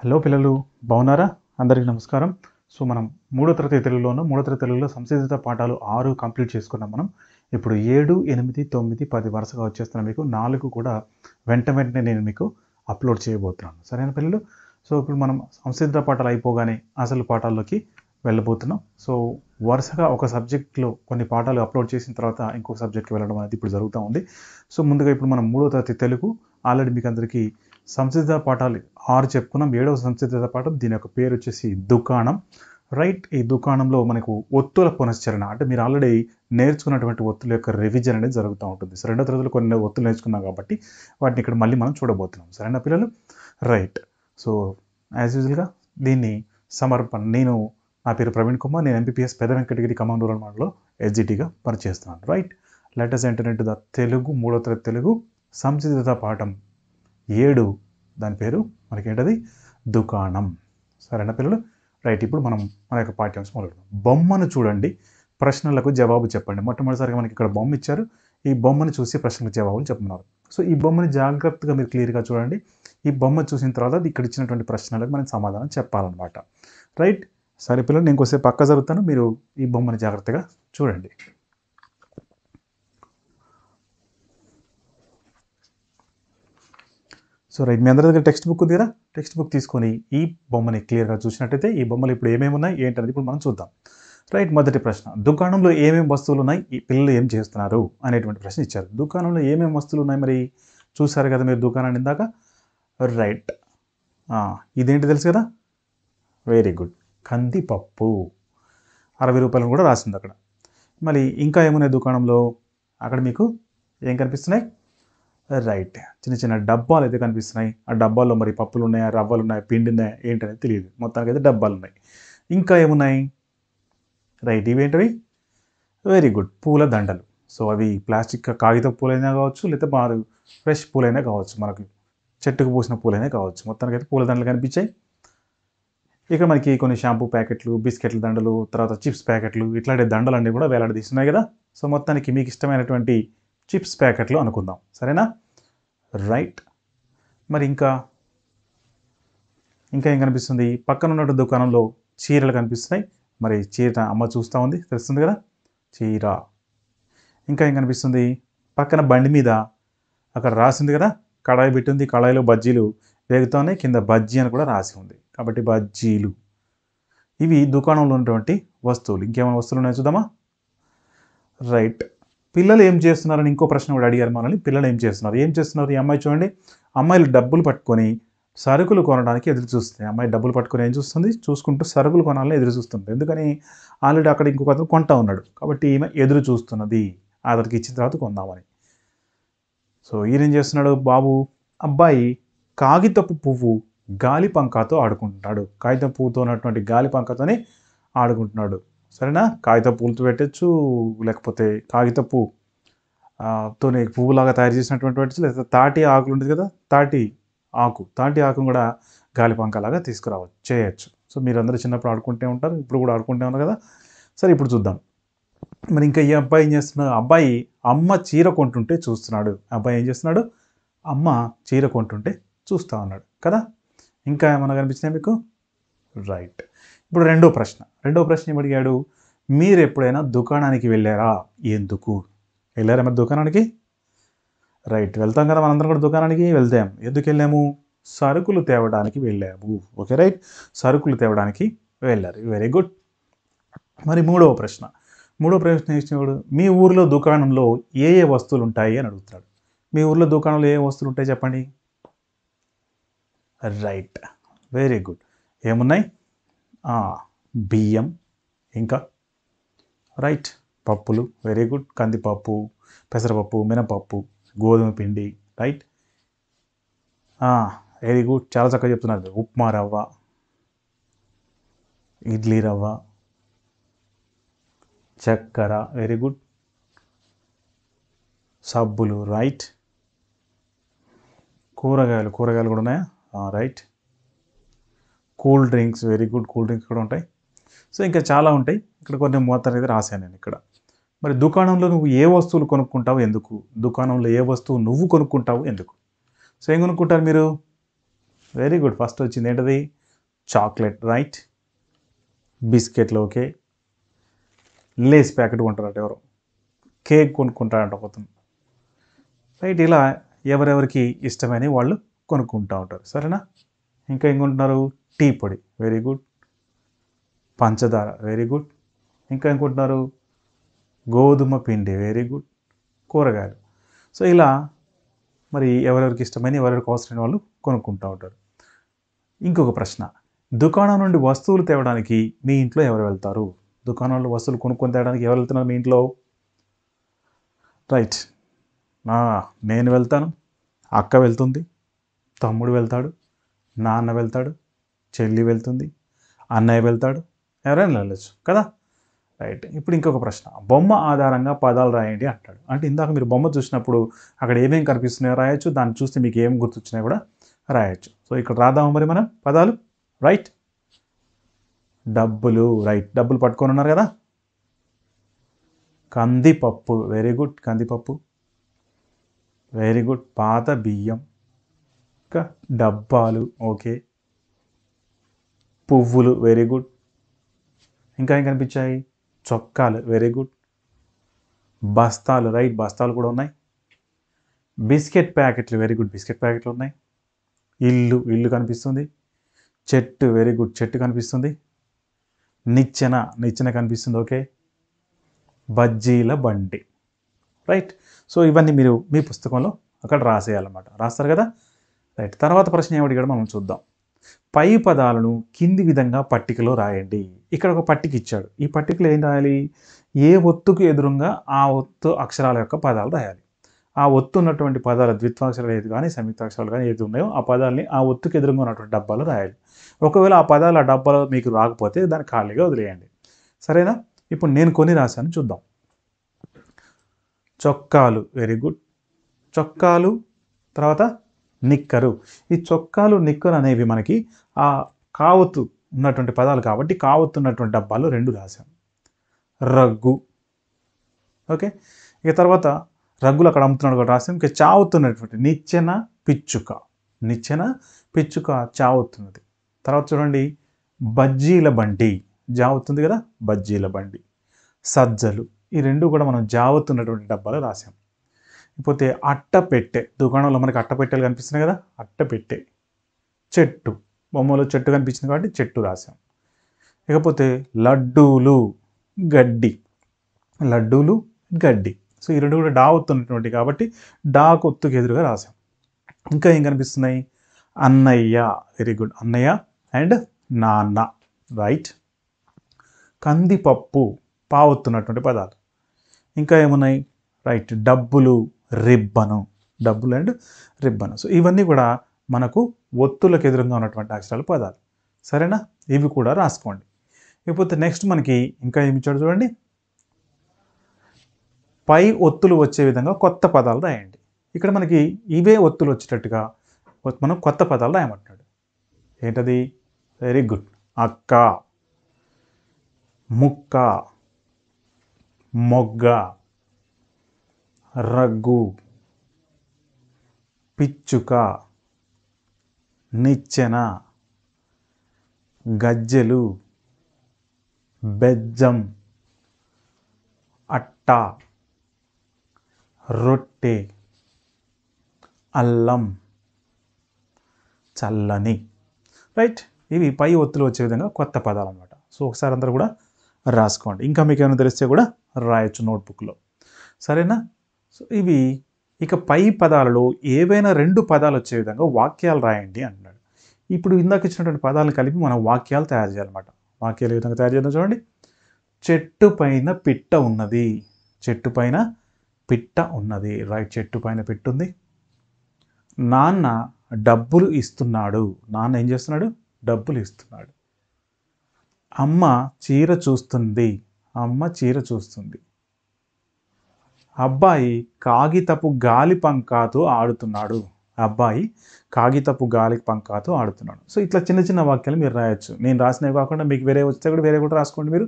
Hello పిల్లలు, బాగున్నారా? అందరికీ నమస్కారం. సో మనం మూడో తరగతి తెలుగులో సంసిద్ధత పాఠాలు 6 కంప్లీట్ చేసుకున్నాం మనం. ఇప్పుడు 7, 8, 9, 10 వరుసగా వచ్చేస్తున్నాయి. మీకు 4 కూడా వెంటనే నేను మీకు అప్లోడ్ చేయబోతున్నాను. సరేనా పిల్లలు? సో ఇప్పుడు మనం సంసిద్ధత పాఠాలు అయిపోగానే అసలు పాఠాల్లోకి వెళ్ళబోతున్నాం. సో వరుసగా ఒక సబ్జెక్ట్లో కొన్ని పాఠాలు అప్లోడ్ చేసిన తర్వాత ఇంకొక సబ్జెక్ట్కి వెళ్ళడం అనేది ఇప్పుడు జరుగుతూ ఉంది. సో ముందుగా ఇప్పుడు మనం మూడో తరగతి తెలుగు ఆల్రెడీ మీకు అందరికీ సంసిద్ధత పాఠాలు 6 చెప్పుకున్నాం. 7వ సంసిద్ధత పాఠం, దీని యొక్క పేరు వచ్చేసి దుకాణం. రైట్, ఈ దుకాణంలో మనకు ఒత్తుల పునశ్చరణ అంటే మీరు ఆల్రెడీ నేర్చుకున్నటువంటి ఒత్తుల యొక్క రివిజన్ అనేది జరుగుతూ ఉంటుంది. సో రెండో తరగతిలో కొన్ని ఒత్తులు నేర్చుకున్నాం కాబట్టి వాటిని ఇక్కడ మళ్ళీ మనం చూడబోతున్నాం. సరేనా పిల్లలు? రైట్. సో యాజ్ యూజువల్గా దీన్ని సమర్పణ. నా పేరు ప్రవీణ్ కుమార్. నేను ఎంపీపీఎస్ పెద్ద వెంకటగిరి కమాండ్ రూరల్ మండలంలో ఎస్జిటిగా పనిచేస్తున్నాను. Right, let us enter into the Telugu మూడో తరగతి తెలుగు సంసిద్ధత పాఠం 7. దాని పేరు మనకేంటది? దుకాణం. సరేనా పిల్లలు? రైట్, ఇప్పుడు మనం మన యొక్క పాఠ్యాంశం మొదలుపెడదాం. బొమ్మను చూడండి, ప్రశ్నలకు జవాబు చెప్పండి. మొట్టమొదటిసారిగా మనకి ఇక్కడ బొమ్మ ఇచ్చారు. ఈ బొమ్మను చూసి ప్రశ్నలకు జవాబులు చెప్పమన్నారు. సో ఈ బొమ్మని జాగ్రత్తగా మీరు క్లియర్గా చూడండి. ఈ బొమ్మ చూసిన తర్వాత ఇక్కడ ఇచ్చినటువంటి ప్రశ్నలకు మనం సమాధానం చెప్పాలన్నమాట. రైట్, సరే పిల్లలు, నేను కొద్దిసేపు పక్క జరుగుతాను, మీరు ఈ బొమ్మని జాగ్రత్తగా చూడండి. సో రైట్, మీ అందరి దగ్గర టెక్స్ట్ బుక్ ఉంది కదా? టెక్స్ట్ బుక్ తీసుకొని ఈ బొమ్మని క్లియర్గా చూసినట్టయితే ఈ బొమ్మలు ఇప్పుడు ఏమేమి ఉన్నాయి ఏంటనేది ఇప్పుడు మనం చూద్దాం. రైట్, మొదటి ప్రశ్న, దుకాణంలో ఏమేమి వస్తువులు ఉన్నాయి, ఈ పిల్లలు ఏం చేస్తున్నారు అనేటువంటి ప్రశ్న ఇచ్చారు. దుకాణంలో ఏమేమి వస్తువులు ఉన్నాయి మరి చూసారు కదా మీరు దుకాణాన్ని ఇందాక. రైట్, ఇదేంటి తెలుసు కదా? వెరీ గుడ్, కందిపప్పు. 60 రూపాయలు కూడా రాసింది అక్కడ. మళ్ళీ ఇంకా ఏమున్నాయి దుకాణంలో? అక్కడ మీకు ఏం కనిపిస్తున్నాయి? రైట్, చిన్న చిన్న డబ్బాలు అయితే కనిపిస్తున్నాయి. ఆ డబ్బాల్లో మరి పప్పులు ఉన్నాయా, రవ్వలు ఉన్నాయా, పిండి ఉన్నాయా ఏంటనేది తెలియదు. మొత్తానికి అయితే డబ్బాలు ఉన్నాయి. ఇంకా ఏమున్నాయి? రైట్, ఇవేంటివి? వెరీ గుడ్, పూల దండలు. సో అవి ప్లాస్టిక్ కాగితం పూలైనా కావచ్చు, లేకపోతే బాగా ఫ్రెష్ పూలైనా కావచ్చు, మనకు చెట్టుకు పూసిన పూలైనా కావచ్చు. మొత్తానికి అయితే పూల దండలు కనిపించాయి. ఇక మనకి కొన్ని షాంపూ ప్యాకెట్లు, బిస్కెట్ల దండలు, తర్వాత చిప్స్ ప్యాకెట్లు, ఇట్లాంటి దండలు అన్నీ కూడా వేలాడదీస్తున్నాయి కదా. సో మొత్తానికి మీకు ఇష్టమైనటువంటి చిప్స్ ప్యాకెట్లు అనుకుందాం. సరేనా? రైట్, మరి ఇంకా ఏం కనిపిస్తుంది? పక్కన ఉన్న దుకాణంలో చీరలు కనిపిస్తున్నాయి. మరి చీర అమ్మ చూస్తూ ఉంది, తెలుస్తుంది కదా, చీర. ఇంకా ఏం కనిపిస్తుంది? పక్కన బండి మీద అక్కడ రాసింది కదా, కడాయి పెట్టుంది, కడాయిలో బజ్జీలు వేగుతూనే కింద బజ్జీ అని కూడా రాసి ఉంది, కాబట్టి బజ్జీలు. ఇవి దుకాణంలో ఉన్నటువంటి వస్తువులు. ఇంకేమైనా వస్తువులు ఉన్నాయో చూద్దామా? రైట్, పిల్లలు ఏం చేస్తున్నారని ఇంకో ప్రశ్న కూడా అడిగారు మనల్ని. పిల్లలు ఏం చేస్తున్నారు? ఈ అమ్మాయి చూడండి, అమ్మాయిలు డబ్బులు పట్టుకొని సరుకులు కొనడానికి ఎదురు చూస్తుంది. అమ్మాయి డబ్బులు పట్టుకొని ఏం చూస్తుంది? చూసుకుంటూ సరుకులు కొనాలని ఎదురు చూస్తుంది. ఎందుకని? ఆల్రెడీ అక్కడ ఇంకొక అతను కొంటా ఉన్నాడు కాబట్టి ఈమె ఎదురు చూస్తున్నది, అతనికి ఇచ్చిన తర్వాత కొందామని. సో ఈయనేం చేస్తున్నాడు? అబ్బాయి కాగితపు పువ్వు గాలి పంకాతో ఆడుకుంటున్నాడు. కాగితం పువ్వుతో ఉన్నటువంటి గాలి పంకతోనే ఆడుకుంటున్నాడు. సరేనా? కాగిత పూలతో పెట్టచ్చు, లేకపోతే కాగితపు తోనే పువ్వులాగా తయారు చేసినటువంటి పెట్టచ్చు, లేకపోతే తాటి ఆకులు ఉంటుంది కదా, తాటి ఆకును కూడా గాలి పంకలాగా చేయొచ్చు. సో మీరు అందరూ చిన్నప్పుడు ఆడుకుంటూ ఉంటారు, ఇప్పుడు కూడా ఆడుకుంటూ ఉన్నారు కదా. సరే, ఇప్పుడు చూద్దాం. మరి ఇంకా ఈ అబ్బాయి ఏం చేస్తున్నాడు? అబ్బాయి అమ్మ చీర కొంటుంటే చూస్తున్నాడు. అబ్బాయి ఏం చేస్తున్నాడు? అమ్మ చీర కొంటుంటే చూస్తూ ఉన్నాడు కదా. ఇంకా ఏమన్నా కనిపించినాయి మీకు? రైట్, ఇప్పుడు రెండో ప్రశ్న ఏమడిగాడు? మీరు ఎప్పుడైనా దుకాణానికి వెళ్ళారా? ఎందుకు వెళ్ళారా మరి దుకాణానికి? రైట్, వెళ్తాం కదా మనందరం కూడా దుకాణానికి వెళ్తాం. ఎందుకు వెళ్ళాము? సరుకులు తేవడానికి వెళ్ళాము. ఓకే, రైట్, సరుకులు తేవడానికి వెళ్ళారు. Very good. మరి మూడవ ప్రశ్న ఇచ్చినవాడు, మీ ఊర్లో దుకాణంలో ఏ వస్తువులు ఉంటాయి అని అడుగుతున్నాడు. మీ ఊర్లో దుకాణంలో ఏ వస్తువులు ఉంటాయి చెప్పండి. Right, very good. ఏమున్నాయి? బియ్యం, ఇంకా రైట్ పప్పులు. వెరీ గుడ్, కందిపప్పు, పెసరపప్పు, మినపప్పు, గోధుమ పిండి. రైట్, వెరీ గుడ్, చాలా చక్కగా చెప్తున్నారు. ఉప్మా రవ్వ, ఇడ్లీ రవ్వ, చక్కెర. వెరీ గుడ్, సబ్బులు. రైట్, కూరగాయలు కూడా ఉన్నాయా? Right, cool drinks. Very good, cool drinks కూడా ఉంటాయి. సో ఇంకా చాలా ఉంటాయి. ఇక్కడ కొన్ని మొత్తం అయితే రాశాను నేను ఇక్కడ. మరి దుకాణంలో నువ్వు ఏ వస్తువులు కొనుక్కుంటావు ఎందుకు? దుకాణంలో ఏ వస్తువు నువ్వు కొనుక్కుంటావు ఎందుకు? సో ఏం కొనుక్కుంటారు మీరు? వెరీ గుడ్, ఫస్ట్ వచ్చింది ఏంటది? చాక్లెట్ రైట్, బిస్కెట్లు ఓకే, లేస్ ప్యాకెట్ కొంటారట ఎవరు, కేక్ కొనుక్కుంటారంట పోతుంది రైట్. ఇలా ఎవరెవరికి ఇష్టమైనవి వాళ్ళు కొనుక్కుంటూ ఉంటారు సరేనా. ఇంకా ఏం కొంటున్నారు, టీ పొడి వెరీ గుడ్, పంచదార వెరీ గుడ్, ఇంకా ఏం కొంటున్నారు, గోధుమ పిండి వెరీ గుడ్, కూరగాయలు. సో ఇలా మరి ఎవరెవరికి ఇష్టమైన ఎవరెవరికి అవసరమైన వాళ్ళు కొనుక్కుంటూ ఉంటారు. ఇంకొక ప్రశ్న, దుకాణం నుండి వస్తువులు తేవడానికి మీ ఇంట్లో ఎవరు వెళ్తారు, దుకాణంలో వస్తువులు కొనుక్కొని తేవడానికి ఎవరు వెళ్తున్నారు మీ ఇంట్లో రైట్. నేను వెళ్తాను, అక్క వెళ్తుంది, తమ్ముడు వెళ్తాడు, నాన్న వెళ్తాడు, చెల్లి వెళ్తుంది, అన్నయ్య వెళ్తాడు, ఎవరైనా వెళ్ళచ్చు కదా రైట్. ఇప్పుడు ఇంకొక ప్రశ్న, బొమ్మ ఆధారంగా పదాలు రాయండి అంటాడు. అంటే ఇందాక మీరు బొమ్మ చూసినప్పుడు అక్కడ ఏమేమి కనిపిస్తున్నాయో రాయొచ్చు, దాన్ని చూస్తే మీకు ఏం గుర్తొచ్చినాయో కూడా రాయొచ్చు. సో ఇక్కడ రాద్దాము మరి మనం పదాలు రైట్. డబ్బులు రైట్, డబ్బులు పట్టుకొని ఉన్నారు కదా, కందిపప్పు వెరీ గుడ్, కందిపప్పు వెరీ గుడ్, పాత బియ్యం, ఇంకా డబ్బాలు ఓకే, పువ్వులు వెరీ గుడ్, ఇంకా ఏం కనిపించాయి, చొక్కాలు వెరీ గుడ్, బస్తాలు రైట్, బస్తాలు కూడా ఉన్నాయి, బిస్కెట్ ప్యాకెట్లు వెరీ గుడ్, బిస్కెట్ ప్యాకెట్లు ఉన్నాయి, ఇల్లు ఇల్లు కనిపిస్తుంది, చెట్టు వెరీ గుడ్, చెట్టు కనిపిస్తుంది, నిచ్చెన నిచ్చెన కనిపిస్తుంది ఓకే, బజ్జీల బండి రైట్. సో ఇవన్నీ మీరు మీ పుస్తకంలో అక్కడ రాసేయాలన్నమాట, రాస్తారు కదా రైట్. తర్వాత ప్రశ్న ఏమిటి కూడా మనం చూద్దాం, పై పదాలను కింది విధంగా పట్టికలో రాయండి. ఇక్కడ ఒక పట్టిక ఇచ్చాడు, ఈ పట్టికలో ఏం రాయాలి, ఏ ఒత్తుకు ఎదురుగా ఆ ఒత్తు అక్షరాల యొక్క పదాలు రాయాలి. ఆ ఒత్తు ఉన్నటువంటి పదాలు ద్విత్వాక్షరాలు ఏది కానీ సంయుక్తాక్షరాలు కానీ ఏది ఉన్నాయో ఆ పదాలని ఆ ఒత్తుకు ఎదురుగా ఉన్నటువంటి డబ్బాలో రాయాలి. ఒకవేళ ఆ పదాలు ఆ డబ్బాలో మీకు రాకపోతే దాన్ని ఖాళీగా వదిలేయండి సరేనా. ఇప్పుడు నేను కొన్ని రాశాను చూద్దాం. చొక్కాలు వెరీ గుడ్, చొక్కాలు, తర్వాత నిక్కరు. ఈ చొక్కాలు నిక్కరు అనేవి మనకి ఆ కావత్తు ఉన్నటువంటి పదాలు కాబట్టి కావత్తు ఉన్నటువంటి డబ్బాలు 2 రాశాం. రగ్గు ఓకే, ఇక తర్వాత రగ్గులు అక్కడ అమ్ముతున్నాడు కూడా రాసాం. ఇక చావుతున్నటువంటి నిచ్చెన పిచ్చుక, నిచ్చెన పిచ్చుక చావుతున్నది. తర్వాత చూడండి, బజ్జీల బండి జావుతుంది కదా, బజ్జీల బండి, సజ్జలు, ఈ 2 కూడా మనం జావుతున్నటువంటి డబ్బాలు రాసాం. ఇకపోతే అట్టపెట్టె, దుకాణంలో మనకి అట్టపెట్టెలు కనిపిస్తున్నాయి కదా, అట్టపెట్టె, చెట్టు, బొమ్మలో చెట్టు కనిపించింది కాబట్టి చెట్టు రాసాం. ఇకపోతే లడ్డూలు, గడ్డి, లడ్డూలు గడ్డి. సో ఈ 2 కూడా డా ఒత్తున్నటువంటి కాబట్టి డా కొత్తుకు ఎదురుగా రాసాం. ఇంకా ఏం కనిపిస్తున్నాయి, అన్నయ్య వెరీ గుడ్, అన్నయ్య అండ్ నాన్న రైట్. కందిపప్పు పావొత్తున్నటువంటి పదాలు. ఇంకా ఏమున్నాయి రైట్, డబ్బులు, రిబ్బను, డబ్బులు అండ్ రిబ్బను. సో ఇవన్నీ కూడా మనకు ఒత్తులకు ఎదురుగా ఉన్నటువంటి అక్షరాల పదాలు సరేనా, ఇవి కూడా రాసుకోండి. ఇకపోతే నెక్స్ట్ మనకి ఇంకా ఏమి ఇచ్చాడు చూడండి, పై ఒత్తులు వచ్చే విధంగా కొత్త పదాలు రాయండి. ఇక్కడ మనకి ఇవే ఒత్తులు వచ్చేటట్టుగా మనం కొత్త పదాలు రాయమంటున్నాడు. ఏంటది, వెరీ గుడ్, అక్క, ముక్క, మొగ్గ, రగ్గు, పిచ్చుక, నిచ్చెన, గజ్జెలు, బెజ్జం, అట్ట, రొట్టె, అల్లం, చల్లని రైట్. ఇవి పై ఒత్తులు వచ్చే విధంగా కొత్త పదాలు అన్నమాట. సో ఒకసారి అందరూ కూడా రాసుకోండి, ఇంకా మీకు ఏమైనా తెలిస్తే కూడా రాయొచ్చు నోట్బుక్లో సరేనా. సో ఇవి ఇక పై పదాలలో ఏవైనా 2 పదాలు వచ్చే విధంగా వాక్యాలు రాయండి అన్నాడు. ఇప్పుడు ఇందాక ఇచ్చినటువంటి పదాలను కలిపి మనం వాక్యాలు తయారు చేయాలన్నమాట. వాక్యాలు ఏ విధంగా తయారు చేద్దాం చూడండి. చెట్టు పైన పిట్ట ఉన్నది, చెట్టు పైన పిట్ట ఉన్నది రైట్, చెట్టు పైన పిట్ట ఉంది. నాన్న డబ్బులు ఇస్తున్నాడు, నాన్న ఏం చేస్తున్నాడు, డబ్బులు ఇస్తున్నాడు. అమ్మ చీర చూస్తుంది, అమ్మ చీర చూస్తుంది. అబ్బాయి కాగితపు గాలి పంకాతో ఆడుతున్నాడు, అబ్బాయి కాగితపు గాలి పంకాతో ఆడుతున్నాడు. సో ఇట్లా చిన్న చిన్న వాక్యాలు మీరు రాయొచ్చు. నేను రాసినవి కాకుండా మీకు వేరే వస్తే కూడా వేరే కూడా రాసుకోండి. మీరు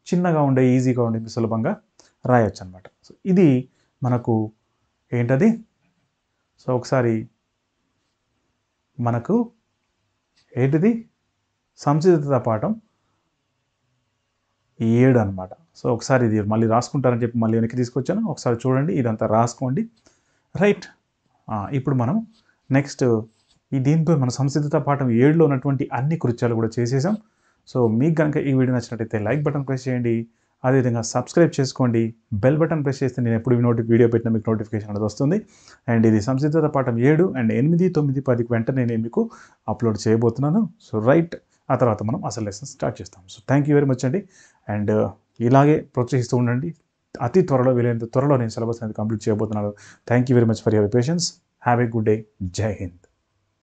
చిన్నగా ఉండే ఈజీగా ఉండే సులభంగా రాయొచ్చు అనమాట. సో ఇది మనకు ఏంటది, సో ఒకసారి మనకు ఏంటిది సంసిద్ధత పాఠం 7 అనమాట. సో ఒకసారి ఇది మళ్ళీ రాసుకుంటారని చెప్పి మళ్ళీ వెనక్కి తీసుకొచ్చాను. ఒకసారి చూడండి, ఇదంతా రాసుకోండి. రైట్. ఇప్పుడు మనం నెక్స్ట్ దీంతో మన సంసిద్ధత పాఠం 7లో ఉన్నటువంటి అన్ని కృత్యాలు కూడా చేసేసాం. సో మీకు కనుక ఈ వీడియో నచ్చినట్టయితే లైక్ బటన్ ప్రెస్ చేయండి. అదేవిధంగా సబ్స్క్రైబ్ చేసుకోండి. బెల్ బటన్ ప్రెస్ చేస్తే నేను ఎప్పుడు వీడియో పెట్టినా మీకు నోటిఫికేషన్ అనేది వస్తుంది. అండ్ ఇది సంసిద్ధత పాఠం 7 అండ్ 8, 9, 10కి వెంటనే నేను మీకు అప్లోడ్ చేయబోతున్నాను. సో రైట్, ఆ తర్వాత మనం అసలు లెసన్ స్టార్ట్ చేస్తాం. So thank you very much అండి. అండ్ ఇలాగే ప్రోత్సహిస్తూ ఉండండి. అతి త్వరలో, వీలైనంత త్వరలో నేను సిలబస్ అనేది కంప్లీట్ చేయబోతున్నాను. Thank you very much for your patience. Have a good day. జై హింద్.